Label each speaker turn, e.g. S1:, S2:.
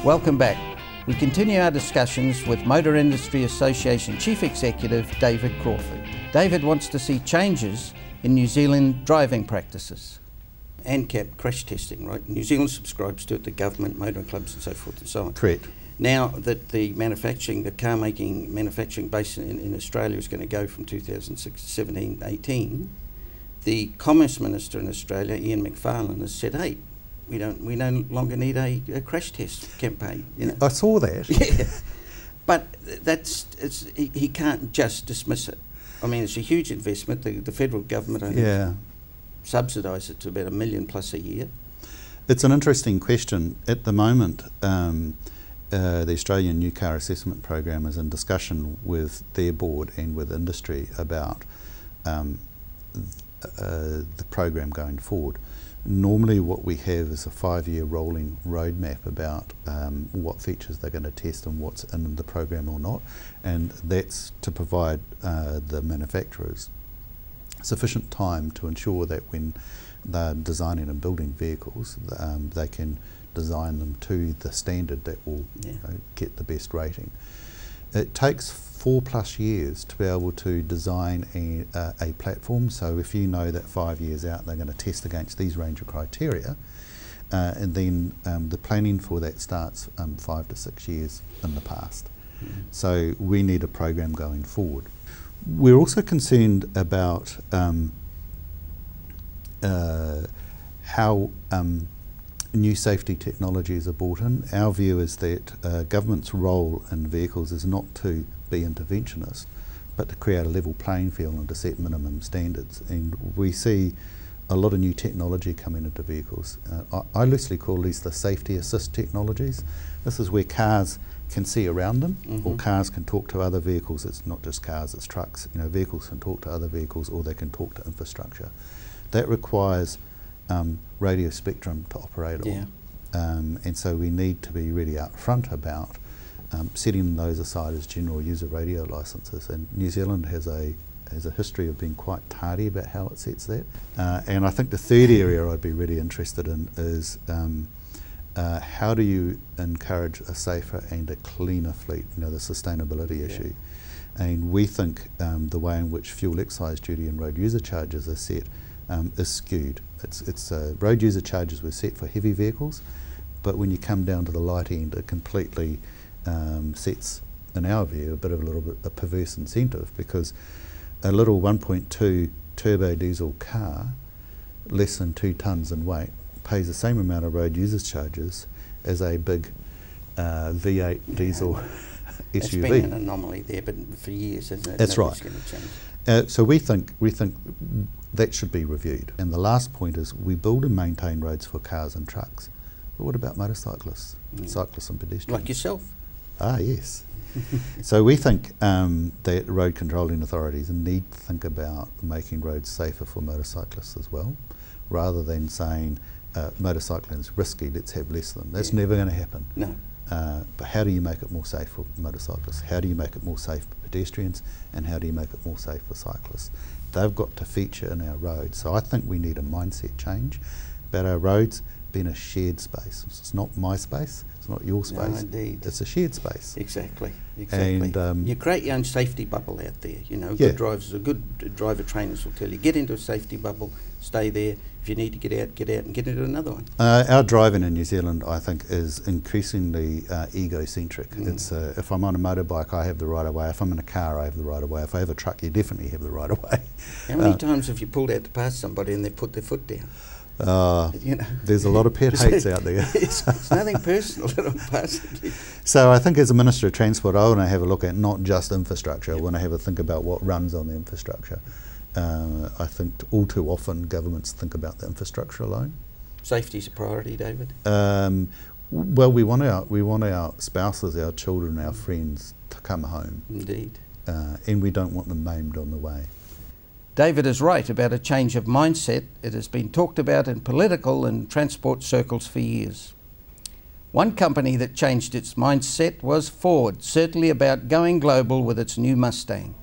S1: Welcome back. We continue our discussions with Motor Industry Association Chief Executive David Crawford. David wants to see changes in New Zealand driving practices. ANCAP crash testing, right? New Zealand subscribes to it, the government, motor clubs and so forth and so on.
S2: Correct.
S1: Now that the car making manufacturing base in Australia is going to go from 2017-18, the Commerce Minister in Australia, Ian Macfarlane, has said, hey, we no longer need a crash test campaign. You know?
S2: I saw that.
S1: Yeah, but he can't just dismiss it. I mean, it's a huge investment. The federal government only subsidise it to about $1 million plus a year.
S2: It's an interesting question. At the moment, the Australian New Car Assessment Program is in discussion with their board and with industry about the program going forward. Normally what we have is a 5-year rolling roadmap about what features they're going to test and what's in the program or not, and that's to provide the manufacturers sufficient time to ensure that when they're designing and building vehicles, they can design them to the standard that will get the best rating. It takes 4+ years to be able to design a platform, so if you know that 5 years out they're going to test against these range of criteria, and then the planning for that starts 5 to 6 years in the past. So we need a program going forward. We're also concerned about how new safety technologies are brought in. Our view is that government's role in vehicles is not to be interventionist, but to create a level playing field and to set minimum standards. And we see a lot of new technology coming into vehicles. I loosely call these the safety assist technologies. This is where cars can see around them, or cars can talk to other vehicles. It's not just cars, it's trucks. You know, vehicles can talk to other vehicles, or they can talk to infrastructure. That requires radio spectrum to operate on. And so we need to be really upfront about setting those aside as general user radio licenses. And New Zealand has a history of being quite tardy about how it sets that. And I think the third area I'd be really interested in is how do you encourage a safer and a cleaner fleet, you know, the sustainability issue. And we think the way in which fuel excise duty and road user charges are set is skewed. It's road user charges were set for heavy vehicles, but when you come down to the light end, it completely sets, in our view, a little bit a perverse incentive, because a little 1.2 turbo diesel car, less than 2 tonnes in weight, pays the same amount of road users charges as a big V8 diesel SUV.
S1: It's been an anomaly there, but for years, isn't it?
S2: That's
S1: Nobody's
S2: right.
S1: going to change.
S2: So we think that should be reviewed. And the last point is we build and maintain roads for cars and trucks. But what about motorcyclists, cyclists and pedestrians?
S1: Like yourself.
S2: Ah, yes. So we think that road controlling authorities need to think about making roads safer for motorcyclists as well, rather than saying motorcycling is risky, let's have less of them. That's never going to happen.
S1: No.
S2: But how do you make it more safe for motorcyclists? How do you make it more safe for pedestrians? And how do you make it more safe for cyclists? They've got to feature in our roads. So I think we need a mindset change about our roads being a shared space. It's not my space, it's not your space.
S1: No, indeed.
S2: It's a shared space.
S1: Exactly, exactly. And you create your own safety bubble out there. You know, good drivers, good driver trainers will tell you, get into a safety bubble, stay there. If you need to get out and get into another one.
S2: Our driving in New Zealand, I think, is increasingly egocentric. It's if I'm on a motorbike, I have the right of way. If I'm in a car, I have the right of way. If I have a truck, you definitely have the right of way.
S1: How many times have you pulled out to pass somebody and they put their foot down? You know,
S2: there's a lot of pet hates out there.
S1: It's nothing personal at all, passively.
S2: So I think as a Minister of Transport, I want to have a look at not just infrastructure. I want to have a think about what runs on the infrastructure. I think all too often governments think about the infrastructure alone.
S1: Safety's a priority, David?
S2: Well, we want our spouses, our children, our friends to come home.
S1: Indeed.
S2: And we don't want them maimed on the way.
S1: David is right about a change of mindset. It has been talked about in political and transport circles for years. One company that changed its mindset was Ford, certainly about going global with its new Mustang.